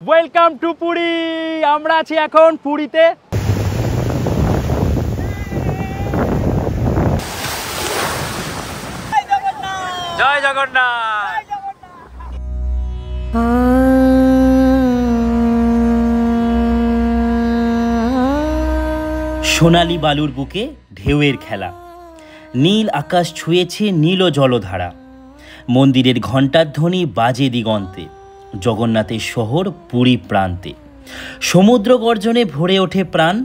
Welcome to Puri. আমরা আছি এখন পুরীতে। জয় জগন্নাথ। সোনালি বালুর বুকে ঢেউয়ের খেলা, নীল আকাশ ছুঁয়েছে নীল জলধারা, মন্দিরের ঘণ্টার ধ্বনি বাজে দিগন্তে, জগন্নাথের শহর পুরী প্রান্তে। সমুদ্র গর্জনে ভরে ওঠে প্রাণ,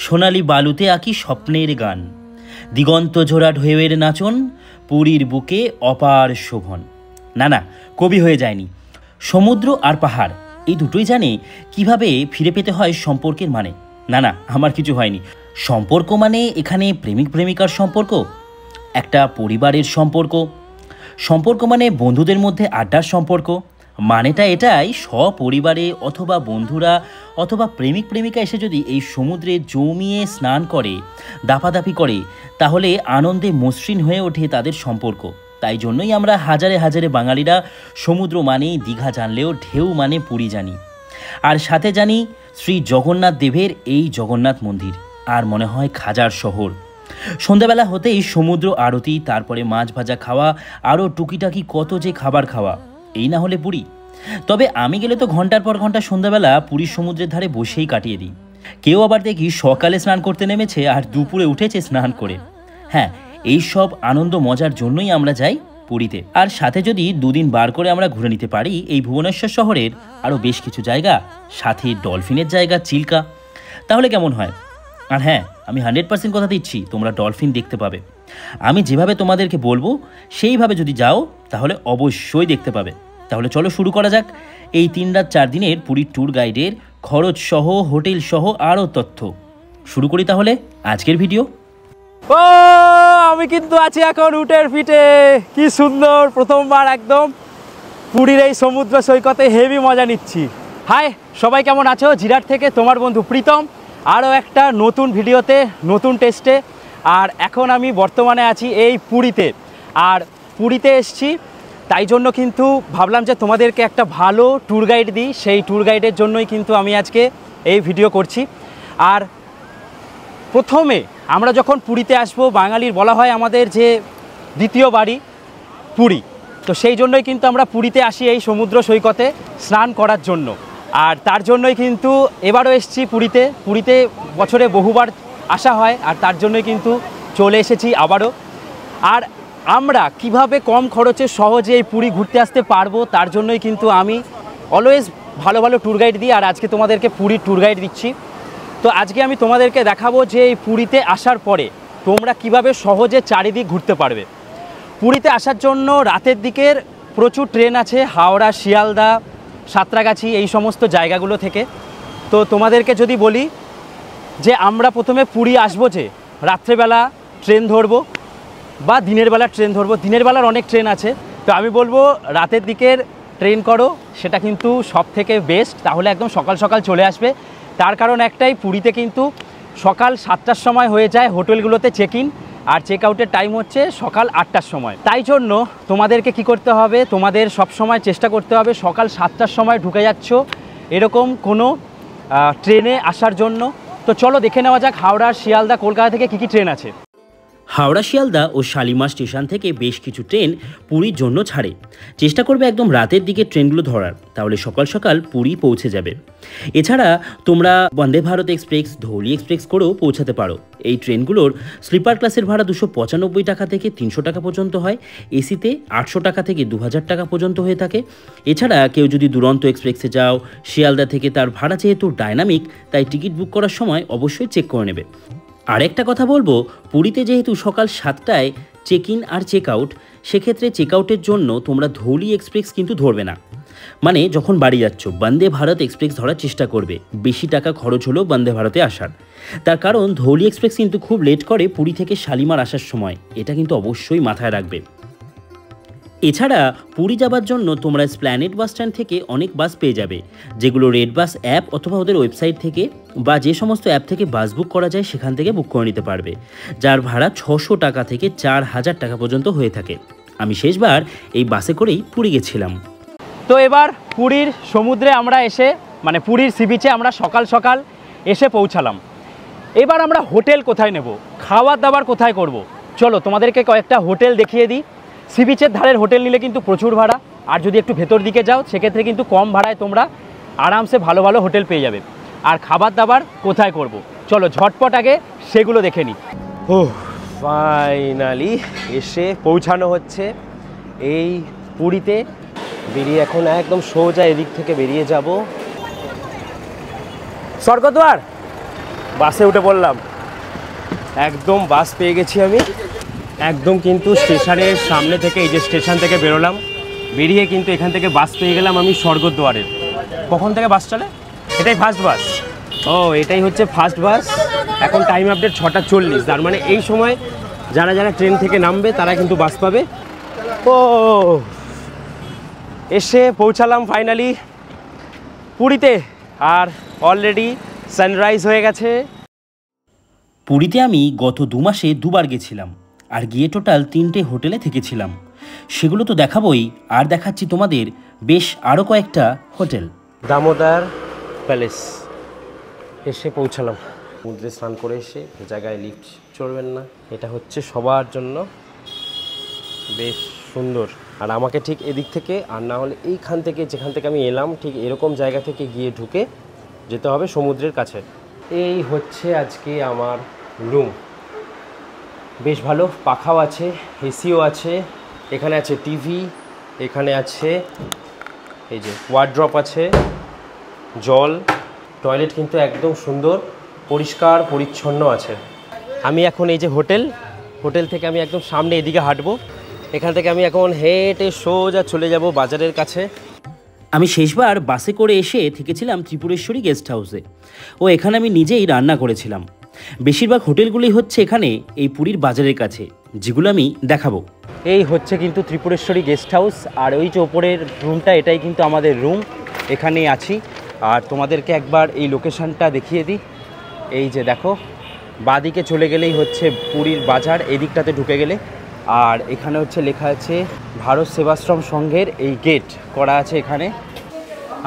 সোনালি বালুতে আঁকি স্বপ্নের গান। দিগন্ত জোড়া ঢেউয়ের নাচন, পুরীর বুকে অপার শোভন। না, কবি হয়ে যায়নি। সমুদ্র আর পাহাড় এই দুটোই জানে কিভাবে ফিরে পেতে হয় সম্পর্কের মানে। না, আমার কিছু হয়নি। সম্পর্ক মানে এখানে প্রেমিক প্রেমিকার সম্পর্ক, একটা পরিবারের সম্পর্ক মানে বন্ধুদের মধ্যে আড্ডার সম্পর্ক। মানেটা এটাই, সপরিবারে অথবা বন্ধুরা অথবা প্রেমিক প্রেমিকা এসে যদি এই সমুদ্রে জমিয়ে স্নান করে, দাপাদাপি করে, তাহলে আনন্দে মসৃণ হয়ে ওঠে তাদের সম্পর্ক। তাই জন্যই আমরা হাজারে হাজারে বাঙালিরা সমুদ্র মানেই দীঘা জানলেও ঢেউ মানে পুরী জানি। আর সাথে জানি শ্রী জগন্নাথ দেবের এই জগন্নাথ মন্দির, আর মনে হয় খাজার শহর। সন্ধ্যাবেলা হতেই সমুদ্র আরতি, তারপরে মাছ ভাজা খাওয়া, আরও টুকিটাকি কত যে খাবার খাওয়া, এই না হলে পুরী। তবে আমি গেলে তো ঘন্টার পর ঘন্টা সন্ধ্যাবেলা পুরীর সমুদ্রের ধারে বসেই কাটিয়ে দিই। কেউ আবার দেখি সকালে স্নান করতে নেমেছে আর দুপুরে উঠেছে স্নান করে। হ্যাঁ, এই সব আনন্দ মজার জন্যই আমরা যাই পুরীতে। আর সাথে যদি দুদিন বার করে আমরা ঘুরে নিতে পারি এই ভুবনেশ্বর শহরের আরও বেশ কিছু জায়গা, সাথে ডলফিনের জায়গা চিল্কা, তাহলে কেমন হয়? আর হ্যাঁ, আমি 100% কথা দিচ্ছি, তোমরা ডলফিন দেখতে পাবে। আমি যেভাবে তোমাদেরকে বলবো সেইভাবে যদি যাও তাহলে অবশ্যই দেখতে পাবে। তাহলে চলো শুরু করা যাক এই 3 রাত 4 দিনের পুরীর ট্যুর গাইডের খরচ সহ, হোটেল সহ আরও তথ্য। শুরু করি তাহলে আজকের ভিডিও। ও, আমি কিন্তু আছি এখন উটের পিঠে। কি সুন্দর, প্রথমবার একদম পুরীর এই সমুদ্র সৈকতে হেভি মজা নিচ্ছি। হাই সবাই, কেমন আছো? জিরাট থেকে তোমার বন্ধু প্রীতম, আরও একটা নতুন ভিডিওতে, নতুন টেস্টে। আর এখন আমি বর্তমানে আছি এই পুরীতে। আর পুরীতে এসছি, তাই জন্য কিন্তু ভাবলাম যে তোমাদেরকে একটা ভালো ট্যুর গাইড দিই। সেই ট্যুর গাইডের জন্যই কিন্তু আমি আজকে এই ভিডিও করছি। আর প্রথমে আমরা যখন পুরীতে আসবো, বাঙালির বলা হয় আমাদের যে দ্বিতীয় বাড়ি পুরী, তো সেই জন্যই কিন্তু আমরা পুরীতে আসি এই সমুদ্র সৈকতে স্নান করার জন্য। আর তার জন্যই কিন্তু এবারও এসেছি পুরীতে বছরে বহুবার আসা হয়, আর তার জন্যই কিন্তু চলে এসেছি আবারও। আর আমরা কিভাবে কম খরচে সহজে এই পুরী ঘুরতে আসতে পারবো, তার জন্যই কিন্তু আমি অলওয়েজ ভালো ভালো ট্যুর গাইড দিই। আর আজকে তোমাদেরকে পুরীর ট্যুর গাইড দিচ্ছি। তো আজকে আমি তোমাদেরকে দেখাবো যে এই পুরীতে আসার পরে তোমরা কিভাবে সহজে চারিদিক ঘুরতে পারবে। পুরীতে আসার জন্য রাতের দিকের প্রচুর ট্রেন আছে, হাওড়া, শিয়ালদা, সাঁতরাগাছি, এই সমস্ত জায়গাগুলো থেকে। তো তোমাদেরকে যদি বলি যে আমরা প্রথমে পুরী আসবো, যে রাত্রেবেলা ট্রেন ধরবো বা দিনের বেলা ট্রেন ধরবো। দিনের বেলার অনেক ট্রেন আছে, তো আমি বলবো রাতের দিকের ট্রেন করো, সেটা কিন্তু সব থেকে বেস্ট। তাহলে একদম সকাল সকাল চলে আসবে। তার কারণ একটাই, পুরীতে কিন্তু সকাল 7টার সময় হয়ে যায় হোটেলগুলোতে চেক ইন, আর চেক আউটের টাইম হচ্ছে সকাল 8টার সময়। তাই জন্য তোমাদেরকে কি করতে হবে, তোমাদের সব সময় চেষ্টা করতে হবে সকাল 7টার সময় ঢুকে যাচ্ছ এরকম কোনো ট্রেনে আসার জন্য। তো চলো দেখে নেওয়া যাক হাওড়া, শিয়ালদা, কলকাতা থেকে কী ট্রেন আছে। হাওড়া, শিয়ালদা ও শালিমার স্টেশন থেকে বেশ কিছু ট্রেন পুরীর জন্য ছাড়ে। চেষ্টা করবে একদম রাতের দিকে ট্রেনগুলো ধরার, তাহলে সকাল সকাল পুরী পৌঁছে যাবে। এছাড়া তোমরা বন্দে ভারত এক্সপ্রেস, ধৌলি এক্সপ্রেস করেও পৌঁছাতে পারো। এই ট্রেনগুলোর স্লিপার ক্লাসের ভাড়া 295 টাকা থেকে 300 টাকা পর্যন্ত হয়, এসিতে 800 টাকা থেকে 2000 টাকা পর্যন্ত হয়ে থাকে। এছাড়া কেউ যদি দুরন্ত এক্সপ্রেসে যাও, শিয়ালদা থেকে, তার ভাড়া যেহেতু ডাইনামিক, তাই টিকিট বুক করার সময় অবশ্যই চেক করে নেবে। আরেকটা কথা বলবো, পুরীতে যেহেতু সকাল 7টায় চেক ইন আর চেক আউট, সেক্ষেত্রে চেক আউটের জন্য তোমরা ধৌলি এক্সপ্রেস কিন্তু ধরবে না। মানে যখন বাড়ি যাচ্ছ বন্দে ভারত এক্সপ্রেস ধরার চেষ্টা করবে। বেশি টাকা খরচ হলেও বন্দে ভারতে আসার, তার কারণ ধৌলি এক্সপ্রেস কিন্তু খুব লেট করে পুরী থেকে শালিমার আসার সময়, এটা কিন্তু অবশ্যই মাথায় রাখবে। এছাড়া পুরী যাবার জন্য তোমরা স্প্ল্যানেড বাস স্ট্যান্ড থেকে অনেক বাস পেয়ে যাবে, যেগুলো রেড বাস অ্যাপ অথবা ওদের ওয়েবসাইট থেকে বা যে সমস্ত অ্যাপ থেকে বাস বুক করা যায় সেখান থেকে বুক করে নিতে পারবে, যার ভাড়া 600 টাকা থেকে 4000 টাকা পর্যন্ত হয়ে থাকে। আমি শেষবার এই বাসে করেই পুরী গেছিলাম। তো এবার পুরীর সমুদ্রে আমরা এসে মানে পুরীর সি বিচে আমরা সকাল সকাল এসে পৌঁছালাম। এবার আমরা হোটেল কোথায় নেব, খাওয়ার দাবার কোথায় করব, চলো তোমাদেরকে কয়েকটা হোটেল দেখিয়ে দিই। সি বিচের ধারের হোটেল নিলে কিন্তু প্রচুর ভাড়া, আর যদি একটু ভেতর দিকে যাও সেক্ষেত্রে কিন্তু কম ভাড়ায় তোমরা আরামসে ভালো ভালো হোটেল পেয়ে যাবে। আর খাবার দাবার কোথায় করব, চলো ঝটপট আগে সেগুলো দেখে নিই। ও ফাইনালি এসে পৌঁছানো হচ্ছে এই পুরীতে। বেরিয়ে এখন একদম সোজা এদিক থেকে বেরিয়ে যাব স্বর্গদ্বার। বাসে উঠে পড়লাম, একদম বাস পেয়ে গেছি আমি। একদম কিন্তু স্টেশনের সামনে থেকে, এই যে স্টেশন থেকে বেরোলাম, বেরিয়ে কিন্তু এখান থেকে বাস পেয়ে গেলাম আমি স্বর্গদ্বারের। কখন থেকে বাস চলে? এটাই ফার্স্ট বাস। ও এটাই হচ্ছে ফার্স্ট বাস। এখন টাইম আপডেট 6:40, তার মানে এই সময় যারা যারা ট্রেন থেকে নামবে তারা কিন্তু বাস পাবে। ও এসে পৌঁছালাম ফাইনালি পুরীতে, আর অলরেডি সানরাইজ হয়ে গেছে। পুরীতে আমি গত 2 মাসে 2বার গেছিলাম, আর গিয়ে টোটাল 3টে হোটেলে থেকেছিলাম। সেগুলো তো দেখাবই, আর দেখাচ্ছি তোমাদের বেশ আরও কয়েকটা হোটেল। দামোদর প্যালেস এসে পৌঁছালাম। সমুদ্রে স্নান করে এসে জায়গায় লিফট চড়বেন না, এটা হচ্ছে সবার জন্য, বেশ সুন্দর। আর আমাকে ঠিক এদিক থেকে, আর না হলে এইখান থেকে, যেখান থেকে আমি এলাম ঠিক এরকম জায়গা থেকে গিয়ে ঢুকে যেতে হবে সমুদ্রের কাছে। এই হচ্ছে আজকে আমার রুম, বেশ ভালো, পাখাও আছে, এসিও আছে, এখানে আছে টিভি, এখানে আছে এই যে ওয়ার্ড্রপ আছে, জল, টয়লেট কিন্তু একদম সুন্দর পরিষ্কার পরিচ্ছন্ন আছে। আমি এখন এই যে হোটেল থেকে আমি একদম সামনে এদিকে হাঁটবো, এখান থেকে আমি এখন হেঁটে সোজা চলে যাব বাজারের কাছে। আমি শেষবার বাসে করে এসে থেকেছিলাম ত্রিপুরেশ্বরী গেস্ট হাউসে, ও এখানে আমি নিজেই রান্না করেছিলাম। বেশিরভাগ হোটেলগুলি হচ্ছে এখানে এই পুরীর বাজারের কাছে, যেগুলো আমি দেখাবো। এই হচ্ছে কিন্তু ত্রিপুরেশ্বরী গেস্ট হাউস, আর ওই যে ওপরের রুমটা, এটাই কিন্তু আমাদের রুম, এখানেই আছি। আর তোমাদেরকে একবার এই লোকেশানটা দেখিয়ে দিই। এই যে দেখো, বাঁদিকে চলে গেলেই হচ্ছে পুরীর বাজার, এই দিকটাতে ঢুকে গেলে, আর এখানে হচ্ছে লেখা আছে ভারত সেবাশ্রম সংঘের এই গেট করা আছে এখানে।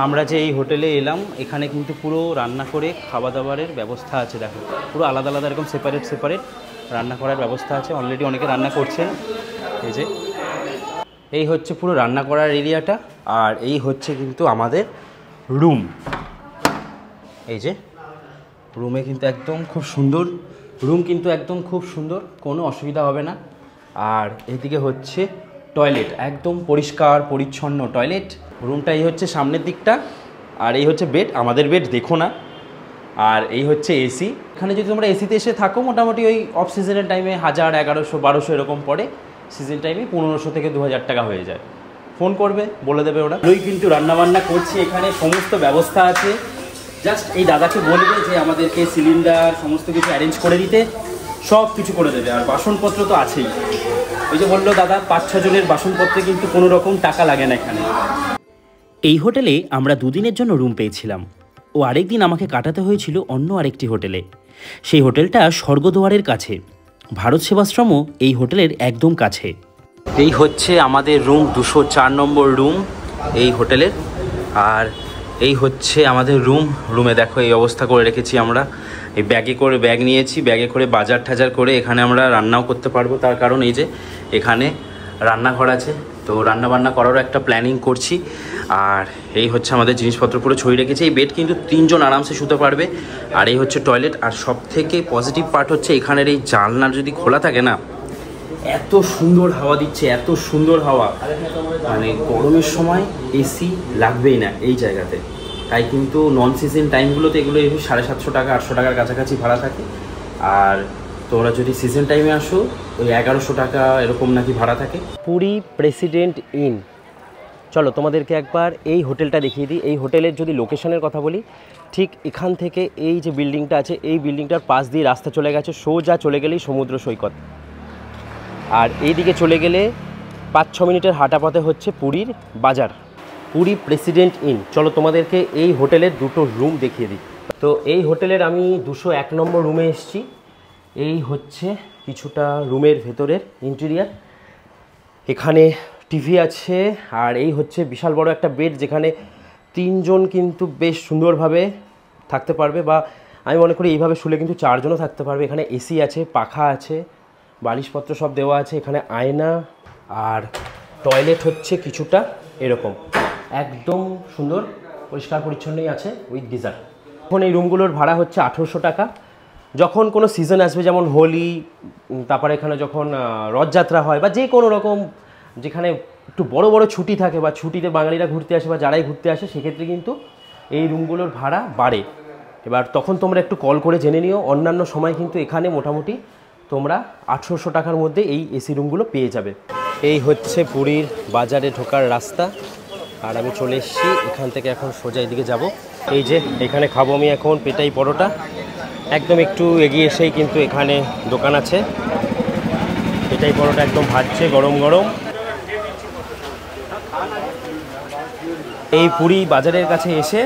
আমরা যে এই হোটেলে এলাম, এখানে কিন্তু পুরো রান্না করে খাওয়া দাওয়ারের ব্যবস্থা আছে। দেখো পুরো আলাদা আলাদা এরকম সেপারেট রান্না করার ব্যবস্থা আছে। অলরেডি অনেকে রান্না করছেন। এই যে এই হচ্ছে পুরো রান্না করার এরিয়াটা, আর এই হচ্ছে কিন্তু আমাদের রুম। এই যে রুমে কিন্তু একদম খুব সুন্দর, রুম কিন্তু একদম খুব সুন্দর, কোনো অসুবিধা হবে না। আর এদিকে হচ্ছে টয়লেট, একদম পরিষ্কার পরিচ্ছন্ন টয়লেট। রুমটা এই হচ্ছে সামনের দিকটা, আর এই হচ্ছে বেড, আমাদের বেড দেখো না। আর এই হচ্ছে এসি। এখানে যদি তোমরা এসিতে এসে থাকো, মোটামুটি ওই অফ সিজনের টাইমে 1000, 1100, 1200 এরকম পড়ে। সিজন টাইমে 1500 থেকে 2000 টাকা হয়ে যায়। ফোন করবে, বলে দেবে ওরা। ওই কিন্তু রান্নাবান্না করছি, এখানে সমস্ত ব্যবস্থা আছে। জাস্ট এই দাদাকে বলবে যে আমাদেরকে সিলিন্ডার সমস্ত কিছু অ্যারেঞ্জ করে দিতে, সব কিছু করে দেবে। আর বাসনপত্র তো আছেই, ওই যে বললো দাদা 5-6 জনের বাসনপত্রে কিন্তু কোনো রকম টাকা লাগে না এখানে। এই হোটেলে আমরা 2 দিনের জন্য রুম পেয়েছিলাম, ও আরেকদিন আমাকে কাটাতে হয়েছিল অন্য আরেকটি হোটেলে। সেই হোটেলটা স্বর্গদ্বারের কাছে, ভারত সেবাশ্রমও এই হোটেলের একদম কাছে। এই হচ্ছে আমাদের রুম, 204 নম্বর রুম এই হোটেলের। আর এই হচ্ছে আমাদের রুমে দেখো এই অবস্থা করে রেখেছি আমরা। এই ব্যাগ নিয়েছি, ব্যাগে করে বাজার টাজার করে এখানে আমরা রান্নাও করতে পারবো। তার কারণ এই যে এখানে রান্নাঘর আছে, তো রান্নাবান্না করারও একটা প্ল্যানিং করছি। আর এই হচ্ছে আমাদের জিনিসপত্র পুরো ছড়িয়ে রেখেছি। এই বেড কিন্তু 3 জন আরামসে শুতে পারবে। আর এই হচ্ছে টয়লেট। আর সব থেকে পজিটিভ পার্ট হচ্ছে এখানের এই জানলা যদি খোলা থাকে না, এত সুন্দর হাওয়া দিচ্ছে, এত সুন্দর হাওয়া, মানে গরমের সময় এসি লাগবেই না এই জায়গাতে। তাই কিন্তু নন সিজন টাইমগুলোতে এগুলো 750 টাকা 800 টাকার কাছাকাছি ভাড়া থাকে। আর তোমরা যদি সিজন টাইমে আসো ওই 1100 টাকা এরকম নাকি ভাড়া থাকে। পুরী প্রেসিডেন্ট ইন, চলো তোমাদেরকে একবার এই হোটেলটা দেখিয়ে দিই। এই হোটেলের যদি লোকেশনের কথা বলি, ঠিক এখান থেকে এই যে বিল্ডিংটা আছে, এই বিল্ডিংটার পাশ দিয়ে রাস্তা চলে গেছে, সোজা চলে গেলেই সমুদ্র সৈকত। আর এই দিকে চলে গেলে 5-6 মিনিটের হাঁটা পথে হচ্ছে পুরীর বাজার, পুরী প্রেসিডেন্ট ইন। চলো তোমাদেরকে এই হোটেলের 2টো রুম দেখিয়ে দিই। তো এই হোটেলের আমি 201 নম্বর রুমে এসেছি। এই হচ্ছে কিছুটা রুমের ভেতরের ইন্টেরিয়ার। এখানে টিভি আছে, আর এই হচ্ছে বিশাল বড় একটা বেড, যেখানে তিনজন কিন্তু বেশ সুন্দরভাবে থাকতে পারবে, বা আমি মনে করি এইভাবে শুলে কিন্তু চারজনও থাকতে পারবে। এখানে এসি আছে, পাখা আছে, বালিশপত্র সব দেওয়া আছে, এখানে আয়না, আর টয়লেট হচ্ছে কিছুটা এরকম একদম সুন্দর পরিষ্কার পরিচ্ছন্নই আছে উইথ গিজার। এখন এই রুমগুলোর ভাড়া হচ্ছে 1800 টাকা। যখন কোনো সিজন আসবে, যেমন হোলি, তারপরে এখানে যখন রথযাত্রা হয়, বা যে কোনো রকম যেখানে একটু বড় বড় ছুটি থাকে, বা ছুটিতে বাঙালিরা ঘুরতে আসে বা যারাই ঘুরতে আসে, সেক্ষেত্রে কিন্তু এই রুমগুলোর ভাড়া বাড়ে। এবার তখন তোমরা একটু কল করে জেনে নিও। অন্যান্য সময় কিন্তু এখানে মোটামুটি তোমরা 1800 টাকার মধ্যে এই এসি রুমগুলো পেয়ে যাবে। এই হচ্ছে পুরীর বাজারে ঢোকার রাস্তা, আর আমি চলে এসেছি এখান থেকে। এখন সোজা এদিকে যাব। এই যে এখানে খাবো আমি এখন পেটাই পরোটা। একদম একটু এগিয়ে এসেই কিন্তু এখানে দোকান আছে, পেটাই পরোটা একদম ভাজছে গরম গরম। এই পুরী বাজারের কাছে এসে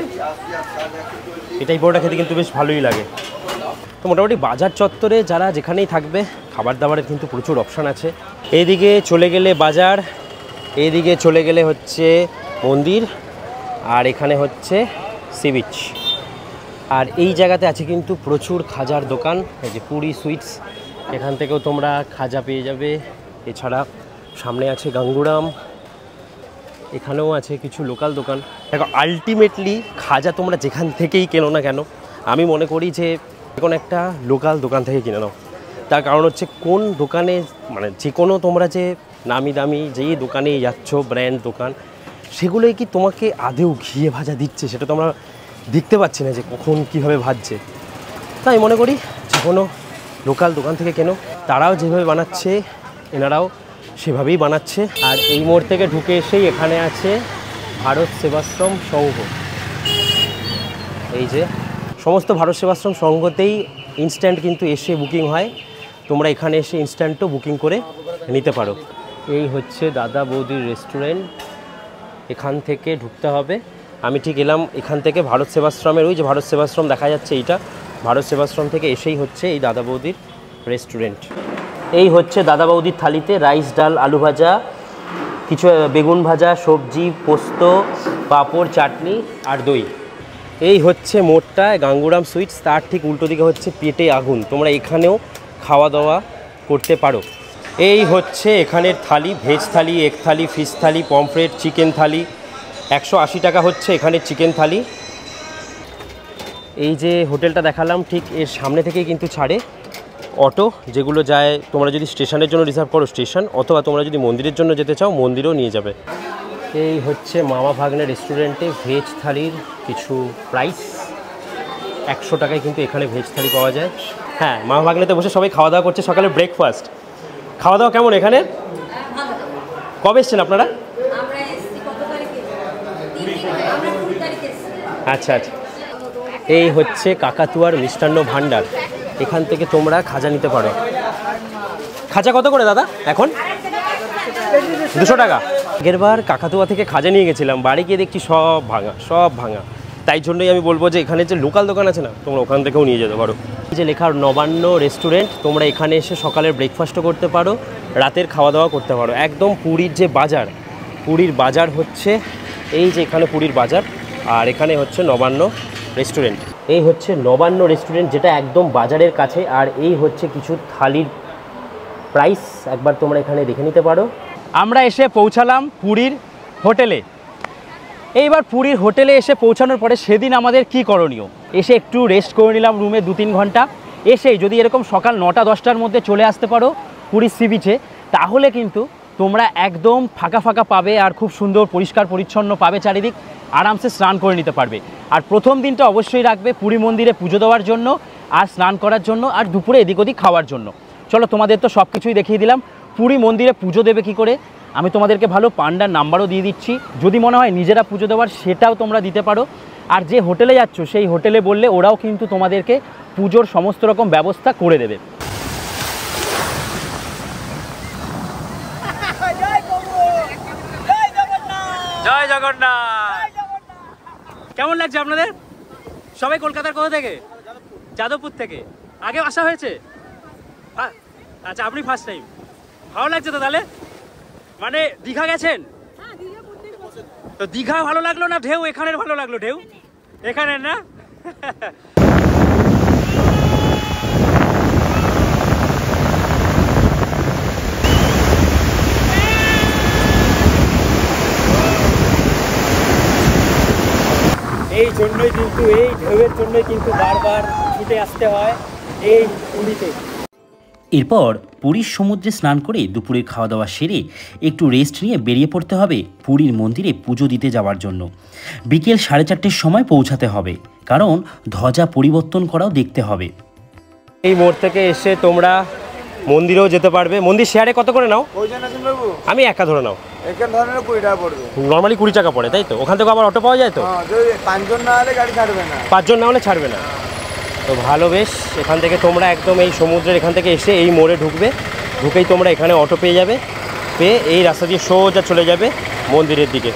পেটাই পরোটা খেতে কিন্তু বেশ ভালোই লাগে। তো মোটামুটি বাজার চত্বরে যারা যেখানেই থাকবে, খাবার দাবারের কিন্তু প্রচুর অপশান আছে। এইদিকে চলে গেলে বাজার, এইদিকে চলে গেলে হচ্ছে মন্দির, আর এখানে হচ্ছে সি বিচ। আর এই জায়গাতে আছে কিন্তু প্রচুর খাজার দোকান, এই যে পুরী সুইটস, এখান থেকেও তোমরা খাজা পেয়ে যাবে। এছাড়া সামনে আছে গাঙ্গুরাম, এখানেও আছে কিছু লোকাল দোকান। দেখো আলটিমেটলি খাজা তোমরা যেখান থেকেই কেনো না কেন, আমি মনে করি যে কোনো একটা লোকাল দোকান থেকে কিনে নাও। তার কারণ হচ্ছে কোন দোকানে, মানে যে কোনো তোমরা যে নামি দামি যেই দোকানে যাচ্ছ, ব্র্যান্ড দোকান, সেগুলোই কি তোমাকে আদেও ঘিয়ে ভাজা দিচ্ছে সেটা তো আমরা দেখতে পাচ্ছি না যে কখন কীভাবে ভাজছে। তাই মনে করি যে কোনো লোকাল দোকান থেকে কেনো, তারাও যেভাবে বানাচ্ছে এনারাও সেভাবেই বানাচ্ছে। আর এই মোড় থেকে ঢুকে এসেই এখানে আছে ভারত সেবাশ্রম সংঘ। এই যে সমস্ত ভারত সেবাশ্রম সংঘতেই ইনস্ট্যান্ট কিন্তু এসে বুকিং হয়, তোমরা এখানে এসে ইনস্ট্যান্টও বুকিং করে নিতে পারো। এই হচ্ছে দাদা বৌদির রেস্টুরেন্ট, এখান থেকে ঢুকতে হবে। আমি ঠিক এলাম এখান থেকে ভারত সেবাশ্রমের, ওই যে ভারত সেবাশ্রম দেখা যাচ্ছে এইটা, ভারত সেবাশ্রম থেকে এসেই হচ্ছে এই দাদা বৌদির রেস্টুরেন্ট। এই হচ্ছে দাদা বৌদির থালিতে রাইস, ডাল, আলু ভাজা, কিছু বেগুন ভাজা, সবজি, পোস্ত, পাঁপড়, চাটনি আর দই। এই হচ্ছে মোড়টায় গাঙ্গুরাম সুইটস, তার ঠিক উল্টো দিকে হচ্ছে পেটে আগুন। তোমরা এখানেও খাওয়া দাওয়া করতে পারো। এই হচ্ছে এখানের থালি, ভেজ থালি, এগ থালি, ফিশ থালি, পমফ্রেট, চিকেন থালি। 180 টাকা হচ্ছে এখানের চিকেন থালি। এই যে হোটেলটা দেখালাম ঠিক এর সামনে থেকেই কিন্তু ছাড়ে অটো, যেগুলো যায়, তোমরা যদি স্টেশনের জন্য রিজার্ভ করো স্টেশন, অথবা তোমরা যদি মন্দিরের জন্য যেতে চাও মন্দিরেও নিয়ে যাবে। এই হচ্ছে মামা ভাগ্নে রেস্টুরেন্টে ভেজ থালির কিছু প্রাইস। 100 টাকায় কিন্তু এখানে ভেজ থালি পাওয়া যায়। হ্যাঁ, মামা ভাগ্নেতে বসে সবাই খাওয়া দাওয়া করছে, সকালে ব্রেকফাস্ট। খাওয়া দাওয়া কেমন এখানে? কবে এসছেন আপনারা? আচ্ছা আচ্ছা। এই হচ্ছে কাকাতুয়ার মিষ্টান্ন ভাণ্ডার, এখান থেকে তোমরা খাজা নিতে পারো। খাজা কত করে দাদা এখন? 200 টাকা। আগেরবার কাকাতুয়া থেকে খাজা নিয়ে গেছিলাম, বাড়ি গিয়ে দেখছি সব ভাঙা, সব ভাঙা। তাই জন্যই আমি বলবো যে এখানে যে লোকাল দোকান আছে না, তোমরা ওখান থেকেও নিয়ে যেতে পারো। এই যে লেখা নবান্ন রেস্টুরেন্ট, তোমরা এখানে এসে সকালের ব্রেকফাস্টও করতে পারো, রাতের খাওয়া দাওয়া করতে পারো। একদম পুরীর যে বাজার, পুরীর বাজার হচ্ছে এই যে এখানে পুরীর বাজার, আর এখানে হচ্ছে নবান্ন রেস্টুরেন্ট। এই হচ্ছে নবান্ন রেস্টুরেন্ট, যেটা একদম বাজারের কাছে। আর এই হচ্ছে কিছু থালির প্রাইস, একবার তোমরা এখানে দেখে নিতে পারো। আমরা এসে পৌঁছালাম পুরীর হোটেলে। এইবার পুরীর হোটেলে এসে পৌঁছানোর পরে সেদিন আমাদের কি করণীয়? এসে একটু রেস্ট করে নিলাম রুমে 2-3 ঘন্টা। এসেই যদি এরকম সকাল 9টা-10টার মধ্যে চলে আসতে পারো পুরীর সি বিচে, তাহলে কিন্তু তোমরা একদম ফাঁকা ফাঁকা পাবে, আর খুব সুন্দর পরিষ্কার পরিচ্ছন্ন পাবে চারিদিক, আরামসে স্নান করে নিতে পারবে। আর প্রথম দিনটা অবশ্যই রাখবে পুরী মন্দিরে পুজো দেওয়ার জন্য, আর স্নান করার জন্য, আর দুপুরে এদিক ওদিক খাওয়ার জন্য। চলো তোমাদের তো সব কিছুই দেখিয়ে দিলাম। পুরী মন্দিরে পুজো দেবে কী করে আমি তোমাদেরকে ভালো পান্ডার নাম্বারও দিয়ে দিচ্ছি, যদি মনে হয় নিজেরা পুজো দেওয়ার সেটাও তোমরা দিতে পারো। আর যে হোটেলে যাচ্ছ সেই হোটেলে বললে ওরাও কিন্তু তোমাদেরকে পুজোর সমস্ত রকম ব্যবস্থা করে দেবে। জয় জগন্নাথ। কেমন লাগছে আপনাদের? সবাই কলকাতার কোথা থেকে? যাদবপুর থেকে। আগে আসা হয়েছে? আচ্ছা, আপনি ফার্স্ট টাইম। ভালো লাগছে তো তাহলে? মানে দীঘা গেছেন? তো দীঘা ভালো লাগলো না ঢেউ এখানের ভালো লাগলো? ঢেউ এখানের না? এই জন্যই কিন্তু এই ঢেউয়ের জন্যই কিন্তু বারবার ছুটে আসতে হয় এই পুরীতে। এরপর পুরীর সমুদ্রে স্নান করে দুপুরের খাওয়া দাওয়া সেরে একটু রেস্ট নিয়ে বেরিয়ে পড়তে হবে পুরীর মন্দিরে পুজো দিতে যাওয়ার জন্য। বিকেল 4:30-র সময় পৌঁছাতে হবে, কারণ ধ্বজা পরিবর্তন করাও দেখতে হবে। এই মোড় থেকে এসে তোমরা মন্দিরেও যেতে পারবে। মন্দির শেয়ারে কত করে নাও? আমি একা ধরে নাও, 20 টাকা পড়বে। নর্মালি 20 টাকা পড়ে, তাই তো? ওখান থেকে আবার অটো পাওয়া যায় তো? 5 জন না হলে গাড়ি ছাড়বে না। 5 জন না হলে ছাড়বে না। তো ভালো, বেশ। এখান থেকে তোমরা একদম এই সমুদ্রের এখান থেকে এসে এই মোড়ে ঢুকবে, ঢুকেই তোমরা এখানে অটো পেয়ে যাবে, পেয়ে এই রাস্তা দিয়ে সোজা চলে যাবে মন্দিরের দিকে।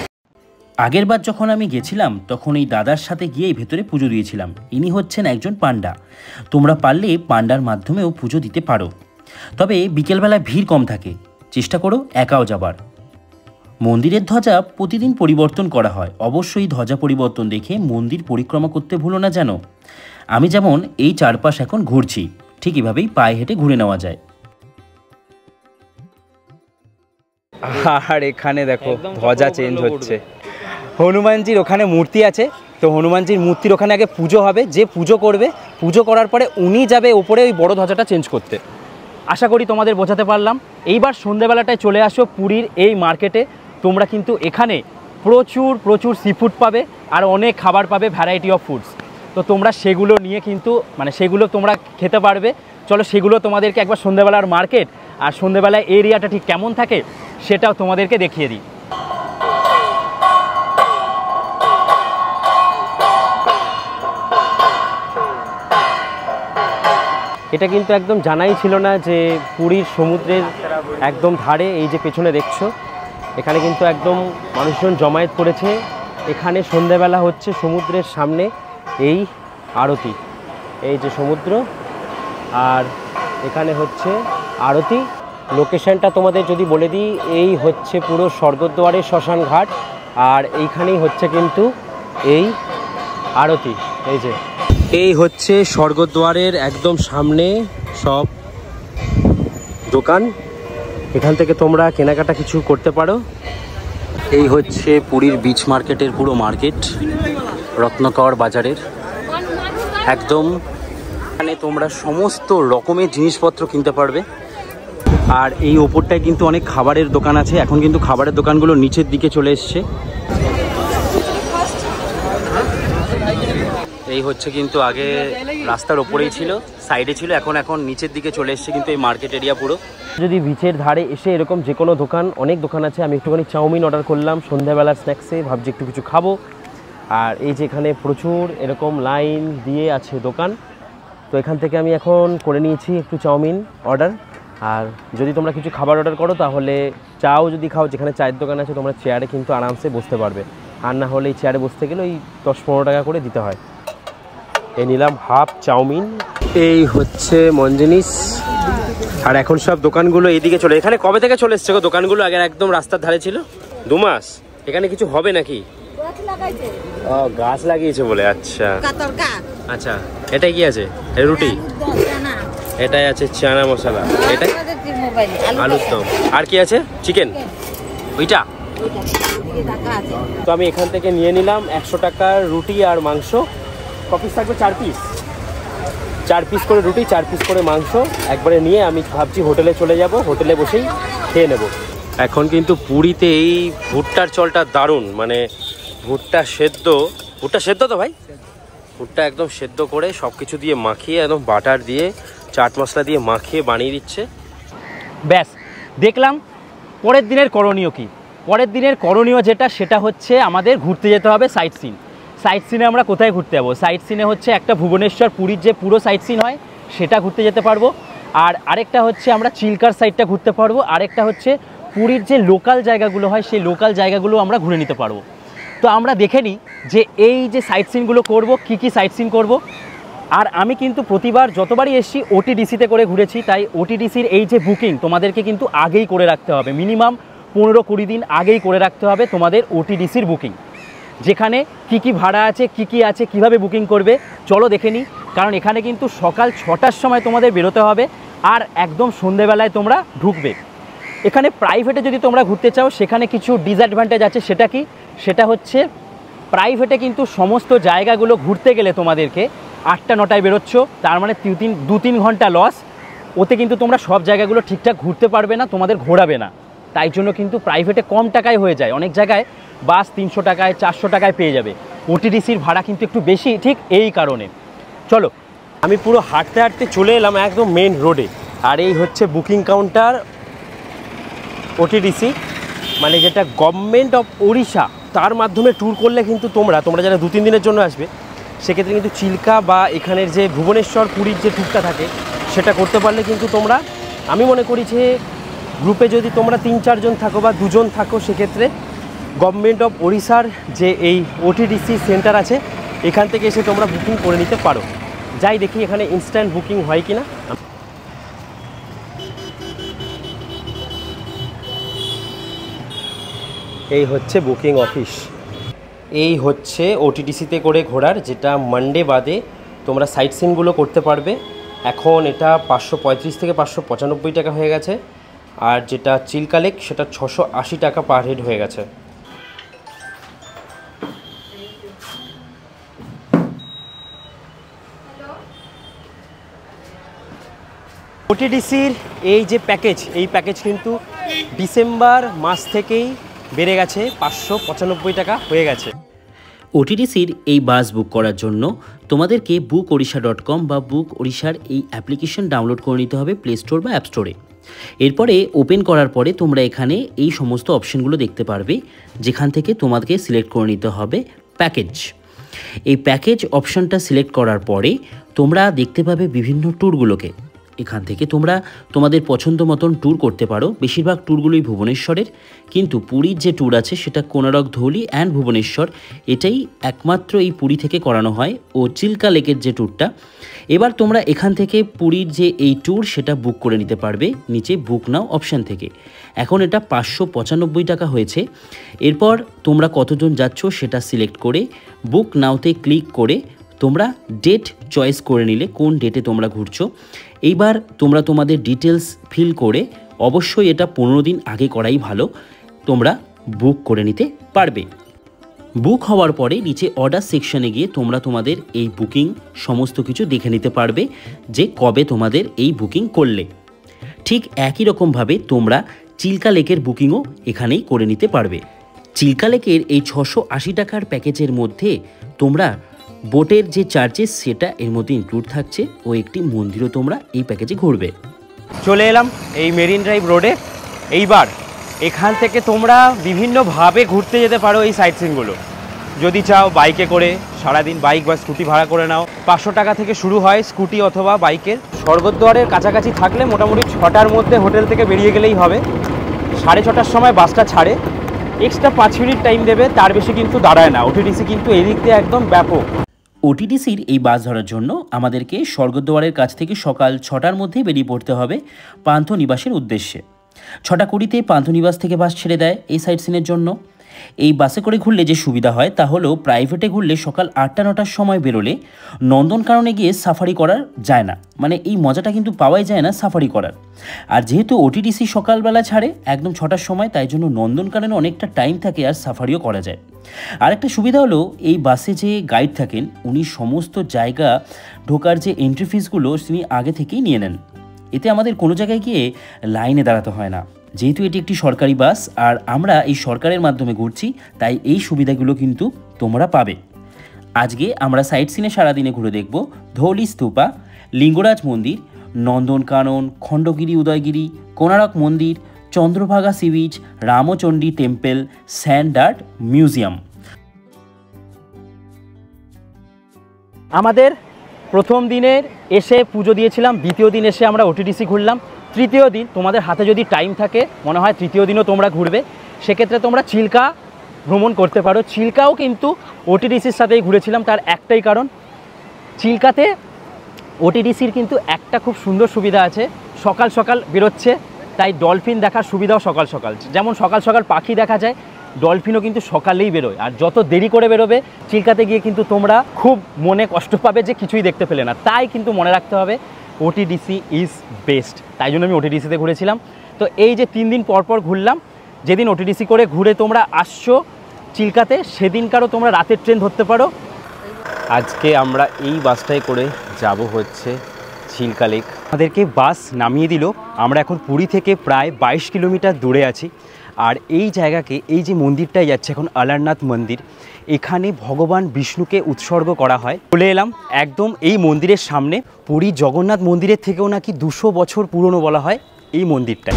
আগেরবার যখন আমি গেছিলাম তখন এই দাদার সাথে গিয়েই ভেতরে পুজো দিয়েছিলাম। ইনি হচ্ছেন একজন পান্ডা। তোমরা পারলে পান্ডার মাধ্যমেও পুজো দিতে পারো, তবে বিকেলবেলায় ভিড় কম থাকে। চেষ্টা করো একাও যাবার। মন্দিরের ধ্বজা প্রতিদিন পরিবর্তন করা হয়, অবশ্যই ধ্বজা পরিবর্তন দেখে মন্দির পরিক্রমা করতে ভুলো না যেন। আমি যেমন এই চারপাশ এখন ঘুরছি, ঠিক এভাবেই পায়ে হেঁটে ঘুরে নেওয়া যায়। আর এখানে দেখো ধ্বজা চেঞ্জ হচ্ছে। হনুমানজির ওখানে মূর্তি আছে, তো হনুমানজির মূর্তির ওখানে আগে পুজো হবে। যে পুজো করবে, পুজো করার পরে উনি যাবে ওপরে ওই বড় ধ্বজাটা চেঞ্জ করতে। আশা করি তোমাদের বোঝাতে পারলাম। এইবার সন্ধ্যেবেলাটায় চলে আসো পুরীর এই মার্কেটে। তোমরা কিন্তু এখানে প্রচুর প্রচুর সি ফুড পাবে আর অনেক খাবার পাবে, ভ্যারাইটি অফ ফুডস। তো তোমরা সেগুলো নিয়ে কিন্তু সেগুলো তোমরা খেতে পারবে। চলো সেগুলো তোমাদেরকে একবার সন্ধ্যেবেলার মার্কেট আর সন্ধ্যেবেলায় এরিয়াটা ঠিক কেমন থাকে সেটাও তোমাদেরকে দেখিয়ে দিই। এটা কিন্তু একদম জানাই ছিল না যে পুরীর সমুদ্রের একদম ধারে এই যে পেছনে দেখছো, এখানে কিন্তু একদম মানুষজন জমায়েত করেছে। এখানে সন্ধ্যেবেলা হচ্ছে সমুদ্রের সামনে এই আরতি, এই যে সমুদ্র, আর এখানে হচ্ছে আরতি। লোকেশনটা তোমাদের যদি বলে দিই, এই হচ্ছে পুরো স্বর্গদ্বারের শ্মশান ঘাট, আর এইখানেই হচ্ছে কিন্তু এই আরতি। এই হচ্ছে স্বর্গদ্বারের একদম সামনে সব দোকান, এখান থেকে তোমরা কেনাকাটা কিছু করতে পারো। এই হচ্ছে পুরীর বিচ মার্কেটের পুরো মার্কেট, রত্নকর বাজারের একদম। এখানে তোমরা সমস্ত রকমের জিনিসপত্র কিনতে পারবে। আর এই ওপরটায় কিন্তু অনেক খাবারের দোকান আছে। এখন কিন্তু খাবারের দোকানগুলো নিচের দিকে চলে এসছে। এই হচ্ছে কিন্তু আগে রাস্তার ওপরেই ছিল, সাইডে ছিল, এখন নিচের দিকে চলে এসছে কিন্তু এই মার্কেট এরিয়া পুরো। যদি বিচের ধারে এসে এরকম যে কোনো দোকান, অনেক দোকান আছে। আমি একটুখানি চাউমিন অর্ডার করলাম সন্ধ্যাবেলার স্ন্যাক্সে, ভাবছি একটু কিছু খাবো। আর এই যে এখানে প্রচুর এরকম লাইন দিয়ে আছে দোকান, তো এখান থেকে আমি এখন করে নিয়েছি একটু চাউমিন অর্ডার। আর যদি তোমরা কিছু খাবার অর্ডার করো তাহলে চাও যদি খাও, যেখানে চায়ের দোকান আছে তোমরা চেয়ারে কিন্তু আরামসে বসতে পারবে, আর না হলে এই চেয়ারে বসতে গেলে ওই 10-15 টাকা করে দিতে হয়। এই নিলাম হাফ চাউমিন। এই হচ্ছে মন জিনিস। আর এখন সব দোকানগুলো এইদিকে চলে, এখানে কবে থেকে চলে এসছে গো দোকানগুলো? আগে একদম রাস্তার ধারে ছিল। 2 মাস। এখানে কিছু হবে নাকি? ও, গাছ লাগিয়েছে বলে। আচ্ছা আচ্ছা। এটাই কি আছে? রুটি, এটাই আছে চানা মশলা, এটাই আলুর দম, আর কি আছে? চিকেন, ওইটা। তো আমি এখান থেকে নিয়ে নিলাম 100 টাকার রুটি আর মাংস। কপিস থাকবে 4 পিস, 4 পিস করে রুটি, 4 পিস করে মাংস একবারে নিয়ে আমি ভাবছি হোটেলে চলে যাব, হোটেলে বসেই খেয়ে নেব। এখন কিন্তু পুরীতে এই ভুট্টার চলটা দারুণ, ভুট্টা সেদ্ধ তো ভাই, ভুট্টা একদম সেদ্ধ করে সব কিছু দিয়ে মাখিয়ে একদম বাটার দিয়ে চাট মশলা দিয়ে মাখিয়ে বানিয়ে দিচ্ছে। ব্যাস, দেখলাম। পরের দিনের করণীয় কি? পরের দিনের করণীয় যেটা, সেটা হচ্ছে আমাদের ঘুরতে যেতে হবে সাইট সিন। সাইট সিনে আমরা কোথায় ঘুরতে যাবো? সাইট সিনে হচ্ছে একটা ভুবনেশ্বর পুরীর যে পুরো সাইট সিন হয় সেটা ঘুরতে যেতে পারবো, আর আরেকটা হচ্ছে আমরা চিল্কার সাইডটা ঘুরতে পারবো, আরেকটা হচ্ছে পুরীর যে লোকাল জায়গাগুলো হয় সেই লোকাল জায়গাগুলো আমরা ঘুরে নিতে পারবো। তো আমরা দেখে নিই যে এই যে সাইট সিনগুলো করবো, কী সাইট সিন করবো। আর আমি কিন্তু প্রতিবার যতবারই এসছি OTDC-তে করে ঘুরেছি, তাই OTDC-র এই যে বুকিং তোমাদেরকে কিন্তু আগেই করে রাখতে হবে। মিনিমাম 15-20 দিন আগেই করে রাখতে হবে তোমাদের ওটিডিসির বুকিং, যেখানে কি ভাড়া আছে, কি আছে, কিভাবে বুকিং করবে চলো দেখে নিই। কারণ এখানে কিন্তু সকাল 6টার সময় তোমাদের বেরোতে হবে আর একদম সন্ধেবেলায় তোমরা ঢুকবে। এখানে প্রাইভেটে যদি তোমরা ঘুরতে চাও সেখানে কিছু ডিসঅ্যাডভান্টেজ আছে। সেটা কি? সেটা হচ্ছে প্রাইভেটে কিন্তু সমস্ত জায়গাগুলো ঘুরতে গেলে তোমাদেরকে 8টা-9টায় বেরোচ্ছ, তার মানে 2-3 ঘন্টা লস। ওতে কিন্তু তোমরা সব জায়গাগুলো ঠিকঠাক ঘুরতে পারবে না, তোমাদের ঘোরাবে না। তাই জন্য কিন্তু প্রাইভেটে কম টাকায় হয়ে যায়। অনেক জায়গায় বাস 300 টাকায় 400 টাকায় পেয়ে যাবে। ওটিডিসির ভাড়া কিন্তু একটু বেশি, ঠিক এই কারণে। চলো, আমি পুরো হাঁটতে হাঁটতে চলে এলাম একদম মেন রোডে। আর এই হচ্ছে বুকিং কাউন্টার ওটিডিসি, মানে যেটা গভর্নমেন্ট অফ ওড়িশা, তার মাধ্যমে ট্যুর করলে কিন্তু তোমরা যারা 2-3 দিনের জন্য আসবে সেক্ষেত্রে কিন্তু চিল্কা বা এখানের যে ভুবনেশ্বর পুরীর যে ট্যুরটা থাকে সেটা করতে পারলে কিন্তু তোমরা, আমি মনে করি যে গ্রুপে যদি তোমরা 3-4 জন থাকো বা 2 জন থাকো, সেক্ষেত্রে গভর্নমেন্ট অফ ওড়িশার যে এই ওটিডিসি সেন্টার আছে এখান থেকে এসে তোমরা বুকিং করে নিতে পারো। যাই দেখি এখানে ইনস্ট্যান্ট বুকিং হয় কিনা। এই হচ্ছে বুকিং অফিস, এই হচ্ছে ওটিডিসিতে করে ঘোরার, যেটা মানডে বাদে তোমরা সাইট সিনগুলো করতে পারবে। এখন এটা 535 থেকে 595 টাকা হয়ে গেছে, আর যেটা চিল্কা লেক সেটা 680 টাকা পার হেড হয়ে গেছে। ওটিডিসির এই যে প্যাকেজ, এই প্যাকেজ কিন্তু ডিসেম্বর মাস থেকেই বেড়ে গেছে, 595 টাকা হয়ে গেছে। ওটিডিসির এই বাস বুক করার জন্য তোমাদেরকে bookOrisha.com বা বুক ওড়িশার এই অ্যাপ্লিকেশন ডাউনলোড করে নিতে হবে প্লে স্টোর বা অ্যাপ স্টোরে। এরপরে ওপেন করার পরে তোমরা এখানে এই সমস্ত অপশানগুলো দেখতে পারবে, যেখান থেকে তোমাদেরকে সিলেক্ট করে নিতে হবে প্যাকেজ। এই প্যাকেজ অপশানটা সিলেক্ট করার পরে তোমরা দেখতে পাবে বিভিন্ন ট্যুরগুলোকে। এখান থেকে তোমরা তোমাদের পছন্দ মতন ট্যুর করতে পারো। বেশিরভাগ ট্যুরগুলোই ভুবনেশ্বরের, কিন্তু পুরীর যে ট্যুর আছে সেটা কোনারক, ধৌলি অ্যান্ড ভুবনেশ্বর, এটাই একমাত্র এই পুরী থেকে করানো হয়। ও চিল্কা লেকের যে ট্যুরটা, এবার তোমরা এখান থেকে পুরীর যে এই ট্যুর সেটা বুক করে নিতে পারবে নিচে বুক নাও অপশান থেকে। এখন এটা 595 টাকা হয়েছে। এরপর তোমরা কতজন যাচ্ছ সেটা সিলেক্ট করে বুক নাওতে ক্লিক করে তোমরা ডেট চয়েস করে নিলে কোন ডেটে তোমরা ঘুরছো। এইবার তোমরা তোমাদের ডিটেলস ফিল করে, অবশ্যই এটা 15 দিন আগে করাই ভালো, তোমরা বুক করে নিতে পারবে। বুক হওয়ার পরে নিচে অর্ডার সেকশানে গিয়ে তোমরা তোমাদের এই বুকিং সমস্ত কিছু দেখে নিতে পারবে যে কবে তোমাদের এই বুকিং করলে। ঠিক একই রকমভাবে তোমরা চিল্কা লেকের বুকিংও এখানেই করে নিতে পারবে। চিল্কা লেকের এই 680 টাকার প্যাকেজের মধ্যে তোমরা বোটের যে চার্জেস সেটা এর মধ্যে ইনক্লুড থাকছে, ও একটি মন্দিরও তোমরা এই প্যাকেজে ঘুরবে। চলে এলাম এই মেরিন ড্রাইভ রোডে। এইবার এখান থেকে তোমরা বিভিন্নভাবে ঘুরতে যেতে পারো এই সাইট সিনগুলো। যদি চাও বাইকে করে সারাদিন বাইক বা স্কুটি ভাড়া করে নাও, 500 টাকা থেকে শুরু হয় স্কুটি অথবা বাইকের। স্বর্গদ্বারের কাছাকাছি থাকলে মোটামুটি 6টার মধ্যে হোটেল থেকে বেরিয়ে গেলেই হবে। 6:30টার সময় বাসটা ছাড়ে, এক্সট্রা 5 মিনিট টাইম দেবে, তার বেশি কিন্তু দাঁড়ায় না। ওটিডিসি কিন্তু এই দিক দিয়ে একদম ব্যাপক। ওটিডিসির এই বাস ধরার জন্য আমাদেরকে স্বর্গদ্বারের কাছ থেকে সকাল 6টার মধ্যেই বেরিয়ে পড়তে হবে পান্থনিবাসের উদ্দেশ্যে। 6:20-তে পান্থনিবাস থেকে বাস ছেড়ে দেয় এই সাইট সিনের জন্য। এই বাসে করে ঘুরলে যে সুবিধা হয় তা হলো প্রাইভেটে ঘুরলে সকাল 8টা-9টার সময় বেরোলে নন্দনকাননে গিয়ে সাফারি করার যায় না, মানে এই মজাটা কিন্তু পাওয়াই যায় না সাফারি করার। আর যেহেতু ওটিডিসি সকালবেলা ছাড়ে একদম 6টার সময়, তাই জন্য নন্দনকাননে অনেকটা টাইম থাকে আর সাফারিও করা যায়। আর একটা সুবিধা হলো এই বাসে যে গাইড থাকেন উনি সমস্ত জায়গা ঢোকার যে এন্ট্রি ফিসগুলো তিনি আগে থেকেই নিয়ে নেন। এতে আমাদের কোনো জায়গায় গিয়ে লাইনে দাঁড়াতে হয় না। যেহেতু এটি একটি সরকারি বাস আর আমরা এই সরকারের মাধ্যমে ঘুরছি, তাই এই সুবিধাগুলো কিন্তু তোমরা পাবে। আজকে আমরা সাইট সিনে সারাদিনে ঘুরে দেখব ধৌলি স্তূপা, লিঙ্গরাজ মন্দির, নন্দনকানন, খণ্ডগিরি উদয়গিরি, কোনারক মন্দির, Chandrabhaga sea beach, Ramchandi temple, sand art museum. আমাদের প্রথম দিনের এসে পুজো দিয়েছিলাম, দ্বিতীয় দিন এসে আমরা ওটিডিসি ঘুরলাম, তৃতীয় দিন তোমাদের হাতে যদি টাইম থাকে, মনে হয় তৃতীয় দিনও তোমরা ঘুরবে, সেক্ষেত্রে তোমরা চিল্কা ভ্রমণ করতে পারো। চিল্কাও কিন্তু ওটিডিসির সাথেই ঘুরেছিলাম, তার একটাই কারণ, চিল্কাতে ওটিডিসির কিন্তু একটা খুব সুন্দর সুবিধা আছে, সকাল সকাল বেরোচ্ছে, তাই ডলফিন দেখার সুবিধাও সকাল সকাল, যেমন সকাল সকাল পাখি দেখা যায়, ডলফিনও কিন্তু সকালেই বেরোয়। আর যত দেরি করে বেরোবে চিল্কাতে গিয়ে কিন্তু তোমরা খুব মনে কষ্ট পাবে যে কিছুই দেখতে পেলে না। তাই কিন্তু মনে রাখতে হবে ওটিডিসি ইজ বেস্ট। তাই জন্য আমি ওটিডিসিতে ঘুরেছিলাম। তো এই যে 3 দিন পর পর ঘুরলাম, যেদিন ওটিডিসি করে ঘুরে তোমরা আসছো চিল্কাতে, সেদিনকারও তোমরা রাতের ট্রেন ধরতে পারো। আজকে আমরা এই বাসটায় করে যাব হচ্ছে চিল্কা লেক। আমাদেরকে বাস নামিয়ে দিল। আমরা এখন পুরী থেকে প্রায় 22 কিলোমিটার দূরে আছি। আর এই জায়গাকে, এই যে মন্দিরটাই যাচ্ছে এখন অলারনাথ মন্দির, এখানে ভগবান বিষ্ণুকে উৎসর্গ করা হয়। চলে এলাম একদম এই মন্দিরের সামনে। পুরী জগন্নাথ মন্দিরের থেকেও নাকি 200 বছর পুরনো বলা হয় এই মন্দিরটা।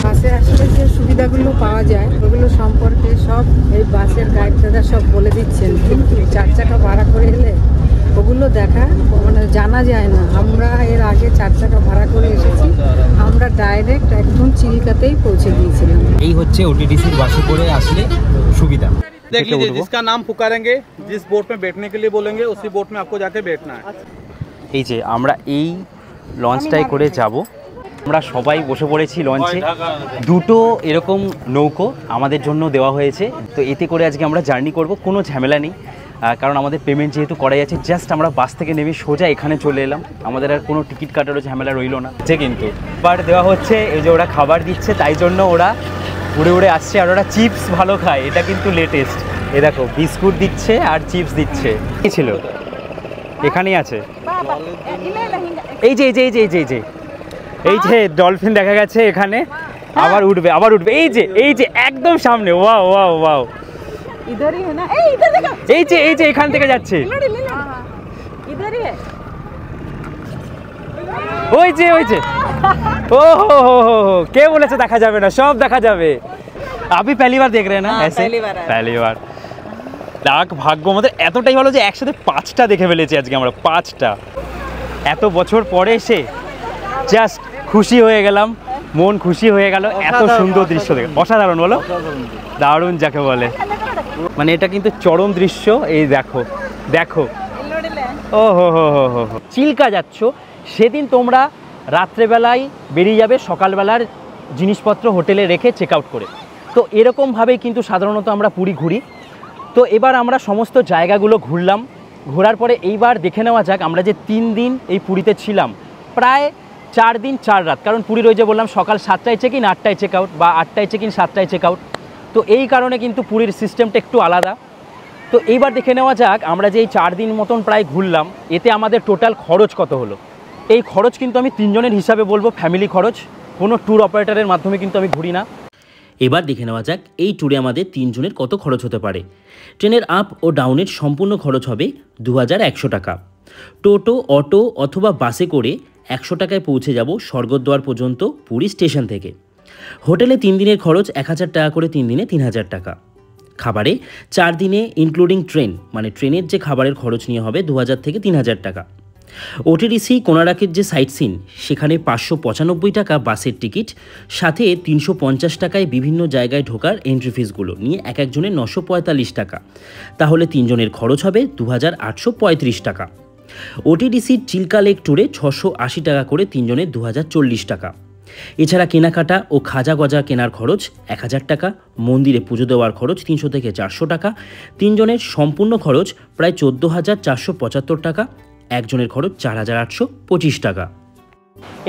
বাসে আসলে যে সুবিধাগুলো পাওয়া যায় ওগুলো সম্পর্কে সব এই বাসের গাইড দাদা সব বলে দিচ্ছেন, কিন্তু 4 চাকা ভাড়া করে এলে ওগুলো দেখা মানে জানা যায় না। আমরা এর আগে 4 চাকা ভাড়া করে এসেছি, আমরা ডাইরেক্ট একদম চিল্কাতেই পৌঁছে গিয়েছিলাম। এই হচ্ছে ওটিডিসির বাসে করে আসলে সুবিধা। देख लीजिए, जिसका नाम पुकारेंगे, जिस बोट में बैठने के लिए बोलेंगे उसी बोट में आपको जाके बैठना है। এই যে আমরা এই লঞ্চটাই করে যাব। আমরা সবাই বসে পড়েছি লঞ্চে। 2টো এরকম নৌকো আমাদের জন্য দেওয়া হয়েছে। তো এতে করে আজকে আমরা জার্নি করব, কোনো ঝামেলা নেই। কারণ আমাদের পেমেন্ট যেহেতু করাই আছে, জাস্ট আমরা বাস থেকে নেমে সোজা এখানে চলে এলাম। আমাদের আর কোনো টিকিট কাটারও ঝামেলা রইল না। যে কিন্তু খাবার দেওয়া হচ্ছে, এই যে ওরা খাবার দিচ্ছে, তাই জন্য ওরা উড়ে উড়ে আসছে। আর ওরা চিপস ভালো খায়, এটা কিন্তু লেটেস্ট। এ দেখো বিস্কুট দিচ্ছে আর চিপস দিচ্ছে। কি ছিল এখানেই আছে। এই যে এই যে এই যে এই যে এই যে এই যে ডলফিন দেখা গেছে এখানে। আবার উঠবে আবার উঠবে। এই যে একদম সামনে। ওয়াও ওয়াও ওয়াও, इधर ही है ना, ए इधर देखो, এই যে এখান থেকে যাচ্ছে। इधर ही है। ওই যে ও हो কে বলেছে দেখা যাবে না? সব দেখা যাবে। আপনি पहली बार देख रहे हैं ना? ऐसे पहली बार। লাখ ভাগ্য আমাদের এতটাই ভালো যে একসাথে 5টা দেখে ফেলেছি আজকে আমরা। 5টা এত বছর পরে এসে জাস্ট খুশি হয়ে গেলাম, মন খুশি হয়ে গেল। এত সুন্দর দৃশ্য দেখে, অসাধারণ বলো, দারুণ যাকে বলে। মানে এটা কিন্তু চরম দৃশ্য। এই দেখো দেখো, ও হো চিল্কা যাচ্ছ, সেদিন তোমরা রাত্রেবেলায় বেরিয়ে যাবে, সকালবেলার জিনিসপত্র হোটেলে রেখে চেক আউট করে। তো এরকমভাবেই কিন্তু সাধারণত আমরা পুরী ঘুরি। তো এবার আমরা সমস্ত জায়গাগুলো ঘুরলাম। ঘোরার পরে এইবার দেখে নেওয়া যাক আমরা যে 3 দিন এই পুরীতে ছিলাম, প্রায় 4 দিন 4 রাত। কারণ পুরীর ওই যে বললাম সকাল 7টায় চেক ইন 8টায় চেক আউট, বা 8টায় চেক ইন 7টায় চেক আউট। তো এই কারণে কিন্তু পুরীর সিস্টেমটা একটু আলাদা। তো এইবার দেখে নেওয়া যাক আমরা যে এই 4 দিন মতন প্রায় ঘুরলাম, এতে আমাদের টোটাল খরচ কত হলো। এই খরচ কিন্তু আমি 3 জনের হিসাবে বলবো, ফ্যামিলি খরচ। কোনো ট্যুর অপারেটরের মাধ্যমে কিন্তু আমি ঘুরি না। এবার দেখে নেওয়া যাক এই ট্যুরে আমাদের 3 জনের কত খরচ হতে পারে। ট্রেনের আপ ও ডাউনের সম্পূর্ণ খরচ হবে 2100 টাকা। টোটো, অটো অথবা বাসে করে 100 টাকায় পৌঁছে যাব স্বর্গদ্বার পর্যন্ত পুরী স্টেশন থেকে। হোটেলে 3 দিনের খরচ 1000 টাকা করে, 3 দিনে 3000 টাকা। খাবারে 4 দিনে ইনক্লুডিং ট্রেন, মানে ট্রেনের যে খাবারের খরচ নিয়ে হবে 2000 থেকে 3000 টাকা। ওটিডিসি কোনারকের যে সাইট সিন, সেখানে 595 টাকা বাসের টিকিট, সাথে 350 টাকায় বিভিন্ন জায়গায় ঢোকার এন্ট্রি ফিসগুলো নিয়ে এক একজনের 945 টাকা। তাহলে 3 জনের খরচ হবে 2835 টাকা। ওটিডিসির চিল্কা লেক ট্যুরে 680 টাকা করে, 3 জনের 2040 টাকা। এছাড়া কেনাকাটা ও খাজা গজা কেনার খরচ 1000 টাকা। মন্দিরে পুজো দেওয়ার খরচ 300 থেকে 400 টাকা। 3 জনের সম্পূর্ণ খরচ প্রায় 14,475 টাকা। একজনের খরচ 4825 টাকা।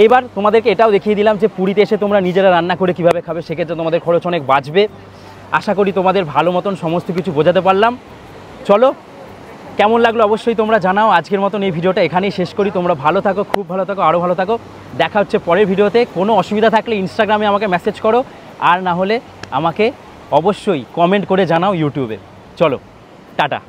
এবার তোমাদেরকে এটাও দেখিয়ে দিলাম যে পুরীতে এসে তোমরা নিজেরা রান্না করে কিভাবে খাবে, সেক্ষেত্রে তোমাদের খরচ অনেক বাঁচবে। আশা করি তোমাদের ভালো মতন সমস্ত কিছু বোঝাতে পারলাম। চলো, কেমন লাগলো অবশ্যই তোমরা জানাও। আজকের মতন এই ভিডিওটা এখানেই শেষ করি। তোমরা ভালো থাকো, খুব ভালো থাকো, আরও ভালো থাকো। দেখা হচ্ছে পরের ভিডিওতে। কোনো অসুবিধা থাকলে ইনস্টাগ্রামে আমাকে মেসেজ করো, আর না হলে আমাকে অবশ্যই কমেন্ট করে জানাও ইউটিউবে। চলো, টাটা।